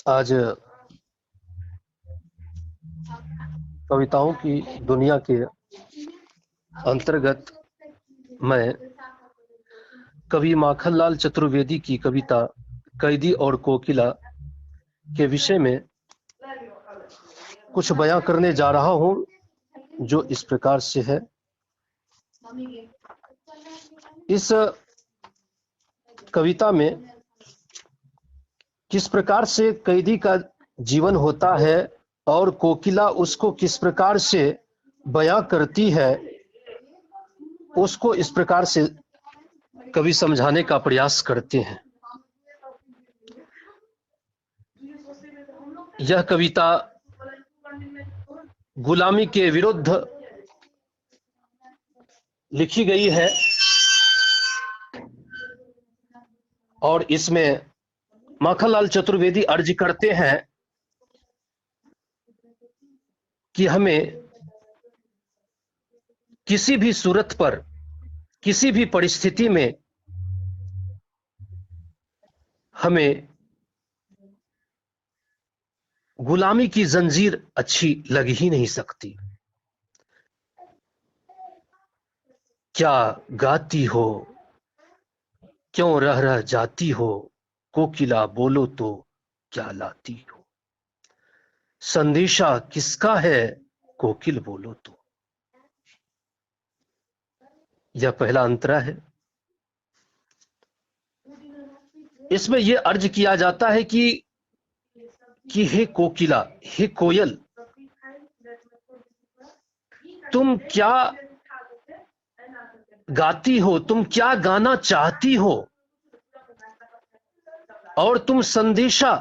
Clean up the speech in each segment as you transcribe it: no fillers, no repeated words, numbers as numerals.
आज कविताओं की दुनिया के अंतर्गत मैं कवि माखनलाल चतुर्वेदी की कविता कैदी और कोकिला के विषय में कुछ बयां करने जा रहा हूं, जो इस प्रकार से है। इस कविता में किस प्रकार से कैदी का जीवन होता है और कोकिला उसको किस प्रकार से बयां करती है, उसको इस प्रकार से कवि समझाने का प्रयास करते हैं। यह कविता गुलामी के विरुद्ध लिखी गई है और इसमें माखनलाल चतुर्वेदी अर्ज करते हैं कि हमें किसी भी सूरत पर, किसी भी परिस्थिति में हमें गुलामी की जंजीर अच्छी लग ही नहीं सकती। क्या गाती हो, क्यों रह रह जाती हो, कोकिला बोलो तो क्या लाती हो। संदेशा किसका है, कोकिल बोलो तो। यह पहला अंतरा है। इसमें यह अर्ज किया जाता है कि हे कोकिला, हे कोयल, तुम क्या गाती हो, तुम क्या गाना चाहती हो और तुम संदेशा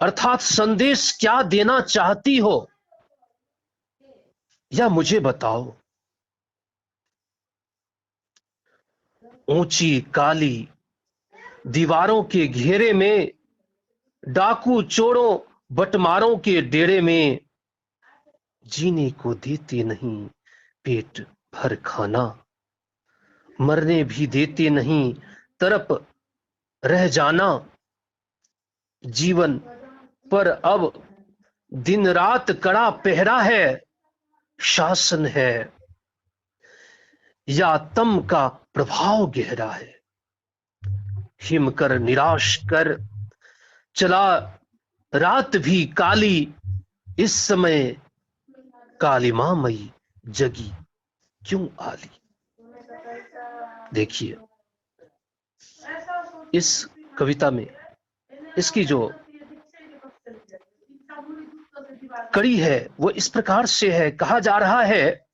अर्थात संदेश क्या देना चाहती हो, या मुझे बताओ। ऊंची काली दीवारों के घेरे में, डाकू चोरों बटमारों के डेरे में, जीने को देते नहीं पेट भर खाना, मरने भी देते नहीं तरफ रह जाना। जीवन पर अब दिन रात कड़ा पहरा है, शासन है या तम का प्रभाव गहरा है। हिम कर निराश कर चला रात भी काली, इस समय कालिमा मई जगी क्यों आली। देखिए, इस कविता में इसकी जो कड़ी है वो इस प्रकार से है। कहा जा रहा है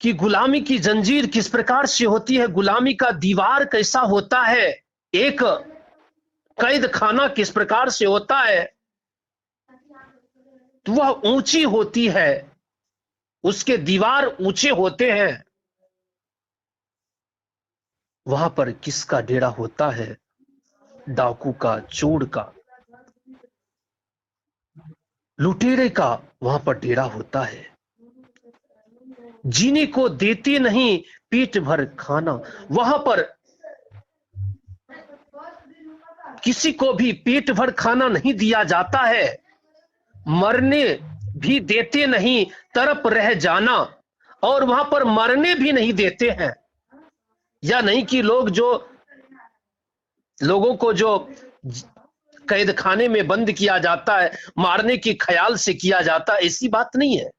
कि गुलामी की जंजीर किस प्रकार से होती है, गुलामी का दीवार कैसा होता है, एक कैद खाना किस प्रकार से होता है। तो वह ऊंची होती है, उसके दीवार ऊंचे होते हैं। वहां पर किसका डेरा होता है, डाकू का, चोर का, लुटेरे का वहां पर डेरा होता है। जीने को देते नहीं पेट भर खाना, वहां पर किसी को भी पेट भर खाना नहीं दिया जाता है, मरने भी देते नहीं तरफ रह जाना, और वहां पर मरने भी नहीं देते हैं। या नहीं कि लोगों को जो कैद खाने में बंद किया जाता है मारने के ख्याल से किया जाता है, ऐसी बात नहीं है।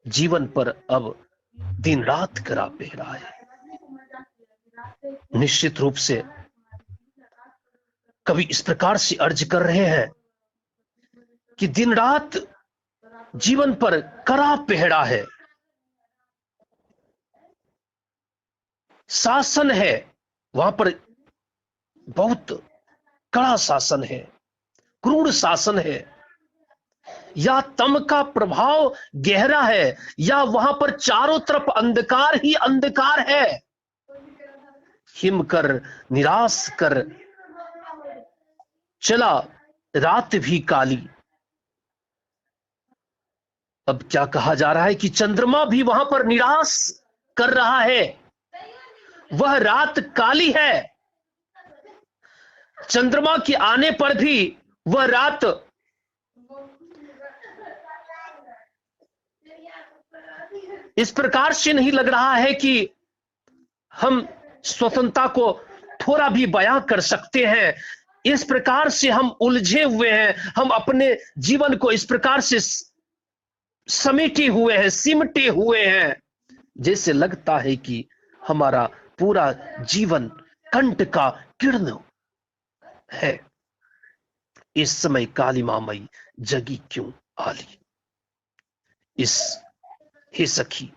जीवन पर अब दिन रात करा पहरा है। निश्चित रूप से कवि इस प्रकार से अर्ज कर रहे हैं कि दिन रात जीवन पर कड़ा पहरा है, शासन है, वहां पर बहुत कड़ा शासन है, क्रूर शासन है, या तम का प्रभाव गहरा है, या वहां पर चारों तरफ अंधकार ही अंधकार है। हिम कर निराश कर चला रात भी काली। अब क्या कहा जा रहा है कि चंद्रमा भी वहां पर निराश कर रहा है, वह रात काली है, चंद्रमा के आने पर भी वह रात इस प्रकार से नहीं लग रहा है कि हम स्वतंत्रता को थोड़ा भी बयां कर सकते हैं। इस प्रकार से हम उलझे हुए हैं, हम अपने जीवन को इस प्रकार से समेटे हुए हैं, सिमटे हुए हैं, जैसे लगता है कि हमारा पूरा जीवन कंट का किरण है। इस समय काली मामई जगी क्यों आली? इस हे सखी,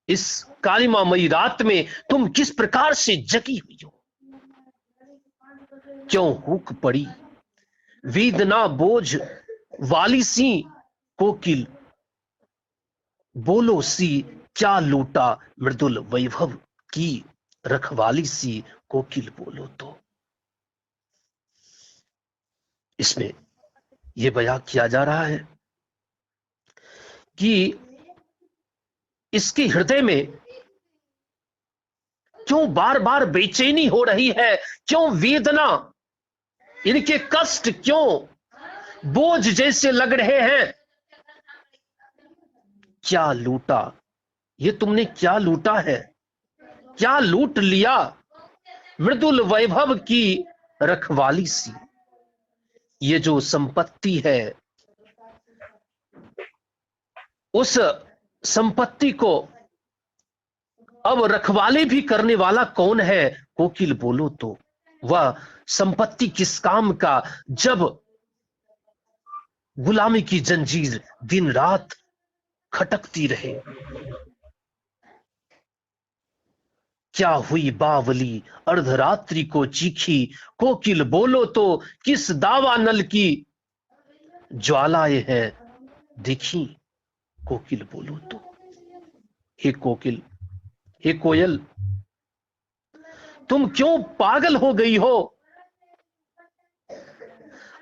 इस काली मामई रात में तुम किस प्रकार से जगी हुई हो? क्यों हुक पड़ी वेदना बोझ वाली सी कोकिल बोलो सी, क्या लूटा मृदुल वैभव की रखवाली सी कोकिल बोलो तो। इसमें यह बयां किया जा रहा है कि इसके हृदय में क्यों बार बार बेचैनी हो रही है, क्यों वेदना, इनके कष्ट क्यों बोझ जैसे लग रहे हैं। क्या लूटा, ये तुमने क्या लूटा है, क्या लूट लिया मृदुल वैभव की रखवाली सी। ये जो संपत्ति है, उस संपत्ति को अब रखवाली भी करने वाला कौन है? कोकिल बोलो तो। वह संपत्ति किस काम का, जब गुलामी की जंजीर दिन रात खटकती रहे। क्या हुई बावली अर्धरात्रि को चीखी, कोकिल बोलो तो किस दावा नल की ज्वालाएं हैं दिखी। कोकिल बोलो तो। हे कोकिल, हे कोयल, तुम क्यों पागल हो गई हो?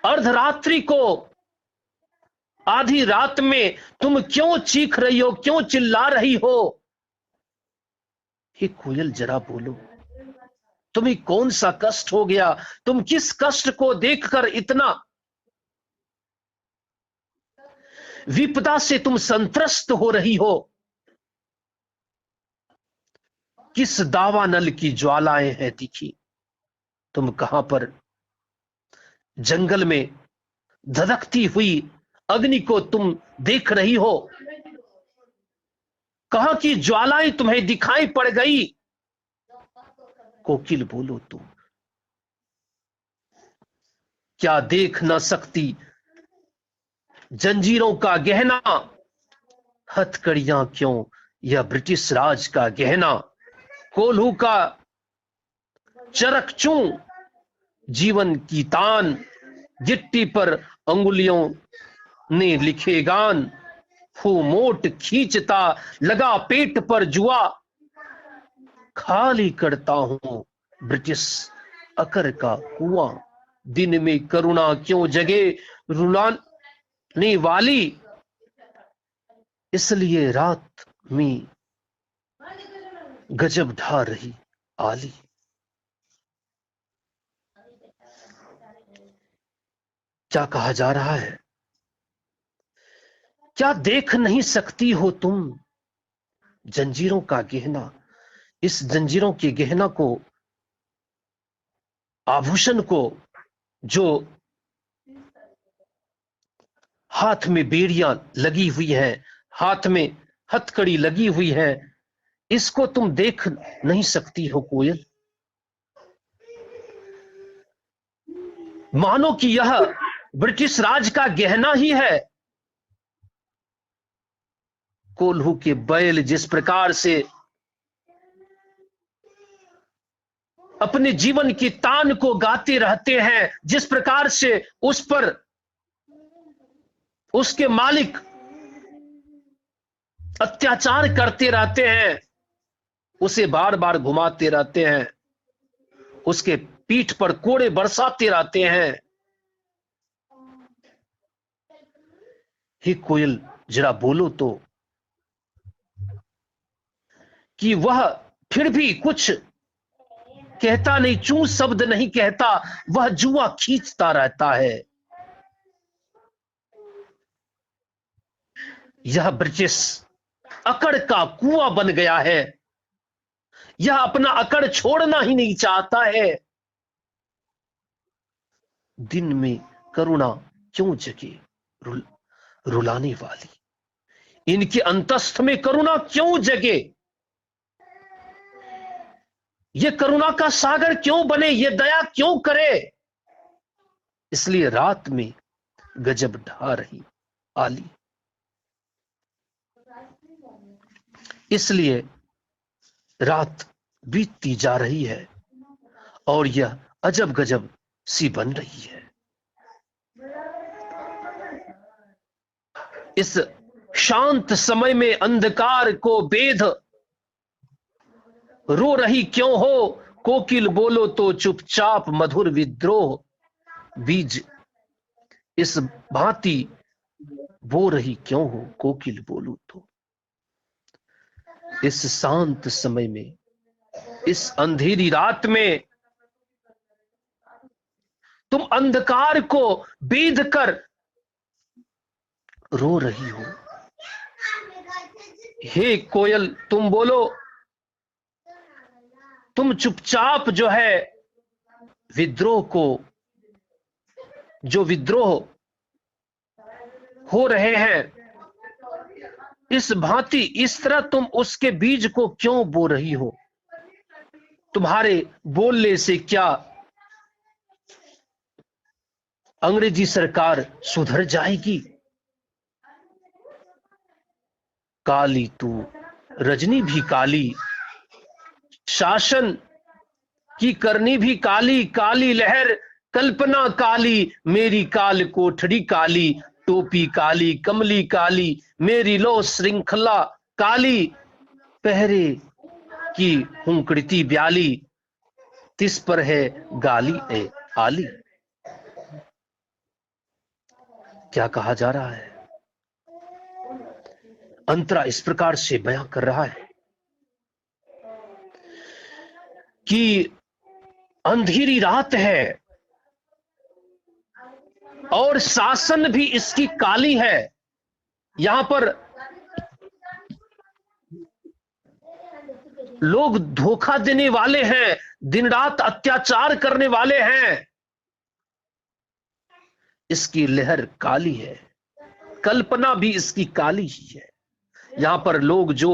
अर्धरात्रि को, आधी रात में तुम क्यों चीख रही हो, क्यों चिल्ला रही हो? हे कोयल, जरा बोलो, तुम्हें कौन सा कष्ट हो गया? तुम किस कष्ट को देखकर इतना विपदा से तुम संत्रस्त हो रही हो? किस दावानल की ज्वालाएं हैं दिखी। तुम कहां पर जंगल में धधकती हुई अग्नि को तुम देख रही हो? कहां की ज्वालाएं तुम्हें दिखाई पड़ गई? कोकिल बोलो तुम। क्या देख न सकती जंजीरों का गहना, हथकड़ियां क्यों यह ब्रिटिश राज का गहना, कोल्हू का चरक चूं जीवन की तान, गिट्टी पर अंगुलियों ने लिखे गान, फू मोट खींचता लगा पेट पर जुआ, खाली करता हूं ब्रिटिश अकर का कुआं, दिन में करुणा क्यों जगे रुलाने वाली, इसलिए रात में गजब ढा रही आली। क्या कहा जा रहा है? क्या देख नहीं सकती हो तुम जंजीरों का गहना? इस जंजीरों के गहना को, आभूषण को, जो हाथ में बेड़ियां लगी हुई है, हाथ में हथकड़ी लगी हुई है, इसको तुम देख नहीं सकती हो कोयल? मानो कि यह ब्रिटिश राज का गहना ही है। कोल्हू के बैल जिस प्रकार से अपने जीवन की तान को गाते रहते हैं, जिस प्रकार से उस पर उसके मालिक अत्याचार करते रहते हैं, उसे बार बार घुमाते रहते हैं, उसके पीठ पर कोड़े बरसाते रहते हैं। हे कोयल, जरा बोलो तो कि वह फिर भी कुछ कहता नहीं, चू शब्द नहीं कहता, वह जुआ खींचता रहता है। यह ब्रिटिश अकड़ का कुआं बन गया है। यह अपना अकड़ छोड़ना ही नहीं चाहता है। दिन में करुणा क्यों जगे रुलाने वाली, इनके अंतस्थ में करुणा क्यों जगे, ये करुणा का सागर क्यों बने, ये दया क्यों करे। इसलिए रात में गजब ढा रही आली, इसलिए रात बीतती जा रही है और यह अजब गजब सी बन रही है। इस शांत समय में अंधकार को बेध रो रही क्यों हो, कोकिल बोलो तो चुपचाप मधुर विद्रोह बीज इस भांति बो रही क्यों हो, कोकिल बोलो तो। इस शांत समय में, इस अंधेरी रात में तुम अंधकार को बेध कर रो रही हो। हे कोयल तुम बोलो, तुम चुपचाप जो है विद्रोह को, जो विद्रोह हो रहे हैं इस भांति, इस तरह तुम उसके बीज को क्यों बो रही हो। तुम्हारे बोलने से क्या अंग्रेजी सरकार सुधर जाएगी। काली तू रजनी भी काली, शासन की करनी भी काली, काली लहर कल्पना काली, मेरी काल कोठड़ी काली, टोपी काली, कमली काली, मेरी लो श्रृंखला काली, पहरे की हुंकड़ती ब्याली, तिस पर है गाली ए आली। क्या कहा जा रहा है? अंतरा इस प्रकार से बयां कर रहा है कि अंधेरी रात है और शासन भी इसकी काली है। यहां पर लोग धोखा देने वाले हैं, दिन रात अत्याचार करने वाले हैं। इसकी लहर काली है, कल्पना भी इसकी काली ही है। यहां पर लोग जो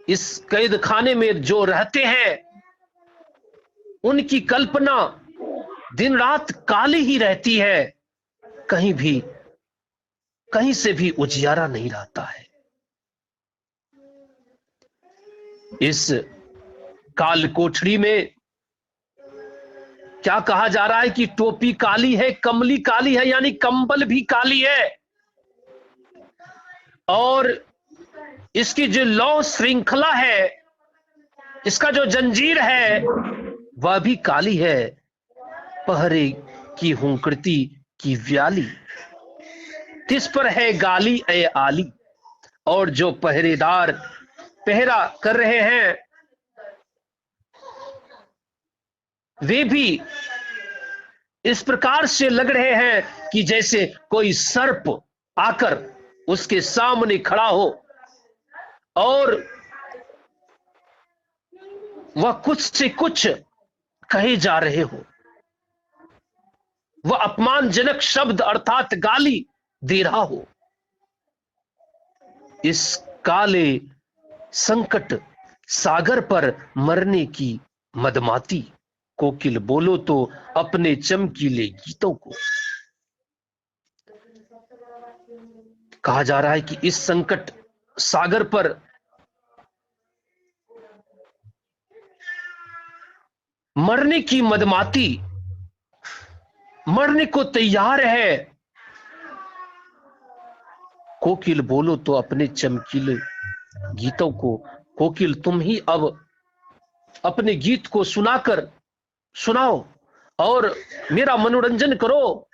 इस कैद खाने में जो रहते हैं उनकी कल्पना दिन रात काली ही रहती है, कहीं भी कहीं से भी उजियारा नहीं रहता है। इस काल कोठरी में क्या कहा जा रहा है कि टोपी काली है, कमली काली है, यानी कंबल भी काली है, और इसकी जो लौ श्रृंखला है, इसका जो जंजीर है वह भी काली है, पहरे की हुंकड़ती की व्याली, तिस पर है गाली ए आली। और जो पहरेदार पहरा कर रहे हैं वे भी इस प्रकार से लग रहे हैं कि जैसे कोई सर्प आकर उसके सामने खड़ा हो और वह कुछ से कुछ कहे जा रहे हो, वह अपमानजनक शब्द अर्थात गाली दे रहा हो। इस काले संकट सागर पर मरने की मदमाती, कोकिल बोलो तो अपने चमकीले गीतों को। कहा जा रहा है कि इस संकट सागर पर मरने की मदमाती मरने को तैयार है। कोकिल बोलो तो अपने चमकीले गीतों को। कोकिल तुम ही अब अपने गीत को सुनाओ और मेरा मनोरंजन करो।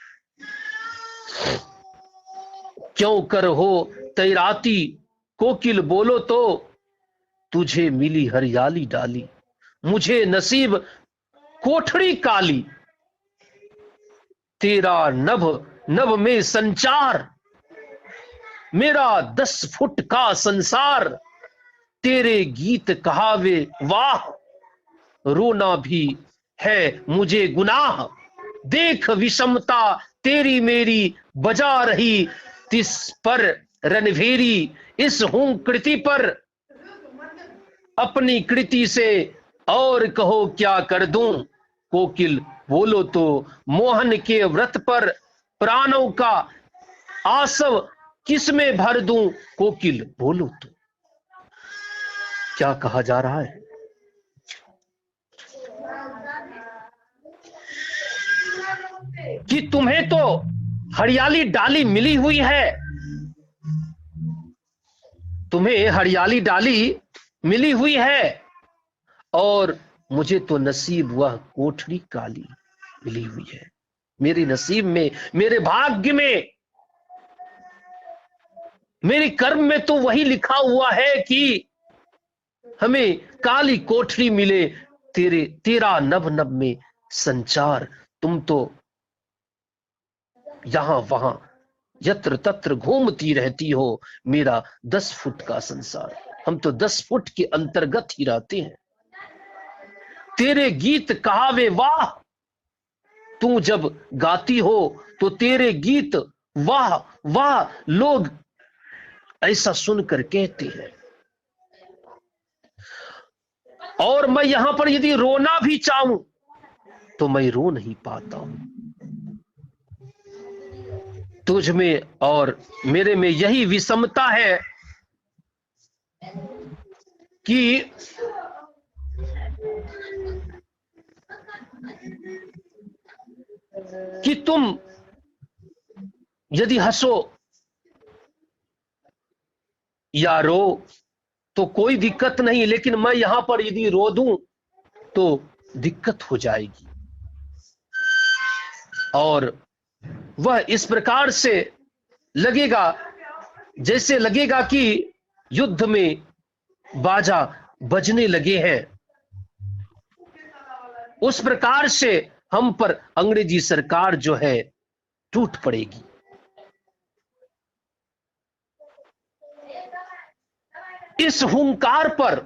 क्यों कर हो तैराती, कोकिल बोलो तो तुझे मिली हरियाली डाली, मुझे नसीब कोठड़ी काली, तेरा नभ नभ में संचार, मेरा 10 फुट का संसार, तेरे गीत कहावे वाह, रोना भी है मुझे गुनाह, देख विषमता तेरी मेरी बजा रही, तिस पर रणभेरी, इस हूं कृति पर अपनी कृति से और कहो क्या कर दूं, कोकिल बोलो तो मोहन के व्रत पर प्राणों का आसव किसमें भर दूं, कोकिल बोलो तो। क्या कहा जा रहा है कि तुम्हें तो हरियाली डाली मिली हुई है, तुम्हें हरियाली डाली मिली हुई है, और मुझे तो नसीब वह कोठरी काली मिली हुई है। मेरे नसीब में, मेरे भाग्य में, मेरे कर्म में तो वही लिखा हुआ है कि हमें काली कोठरी मिले, तेरा नभ नभ में संचार। तुम तो यहां वहां यत्र तत्र घूमती रहती हो, मेरा 10 फुट का संसार। हम तो 10 फुट के अंतर्गत ही रहते हैं। तेरे गीत कहावे वाह, तू जब गाती हो तो तेरे गीत वाह वाह लोग ऐसा सुनकर कहते हैं। और मैं यहां पर यदि रोना भी चाहूं तो मैं रो नहीं पाता हूं। तुझ में और मेरे में यही विषमता है कि तुम यदि हंसो या रो तो कोई दिक्कत नहीं, लेकिन मैं यहां पर यदि रो दूं तो दिक्कत हो जाएगी। और वह इस प्रकार से लगेगा जैसे लगेगा कि युद्ध में बाजा बजने लगे हैं। उस प्रकार से हम पर अंग्रेजी सरकार जो है टूट पड़ेगी। इस हुंकार पर,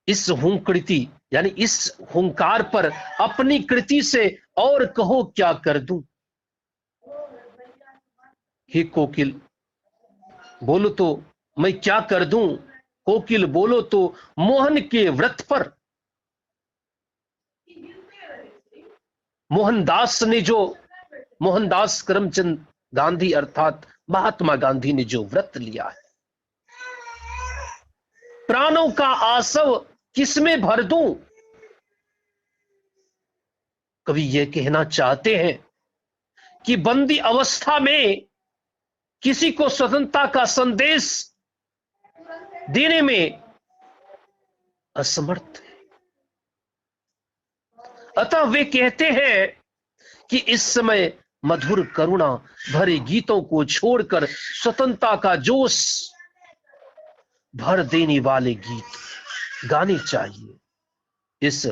इस हुंकृति यानी इस हुंकार पर अपनी कृति से और कहो क्या कर दूं। हे कोकिल बोलो तो मैं क्या कर दूं, कोकिल बोलो तो मोहन के व्रत पर। मोहनदास ने जो, मोहनदास करमचंद गांधी अर्थात महात्मा गांधी ने जो व्रत लिया है, प्राणों का आसव किसमें भर दूं। कवि ये कहना चाहते हैं कि बंदी अवस्था में किसी को स्वतंत्रता का संदेश देने में असमर्थ है। अतः वे कहते हैं कि इस समय मधुर करुणा भरे गीतों को छोड़कर स्वतंत्रता का जोश भर देने वाले गीत गाने चाहिए। इस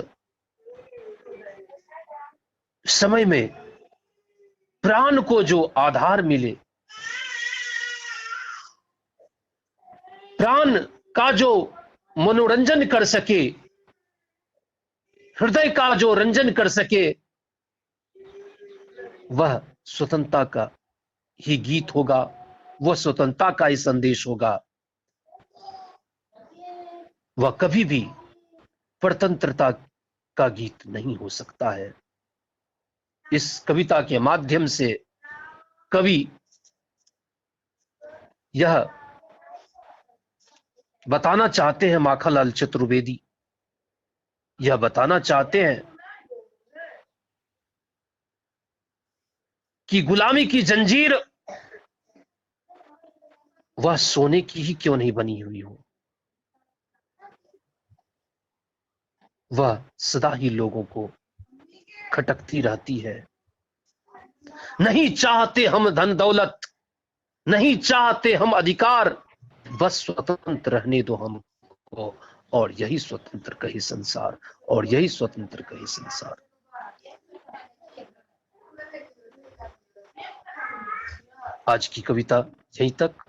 समय में प्राण को जो आधार मिले, प्राण का जो मनोरंजन कर सके, हृदय का जो रंजन कर सके, वह स्वतंत्रता का ही गीत होगा, वह स्वतंत्रता का ही संदेश होगा। वह कभी भी परतंत्रता का गीत नहीं हो सकता है। इस कविता के माध्यम से कवि यह बताना चाहते हैं, माखनलाल चतुर्वेदी यह बताना चाहते हैं कि गुलामी की जंजीर वह सोने की ही क्यों नहीं बनी हुई हो, वह सदा ही लोगों को खटकती रहती है। नहीं चाहते हम धन दौलत, नहीं चाहते हम अधिकार, बस स्वतंत्र रहने दो हमको और यही स्वतंत्र का ही संसार, और यही स्वतंत्र का ही संसार। आज की कविता यहीं तक।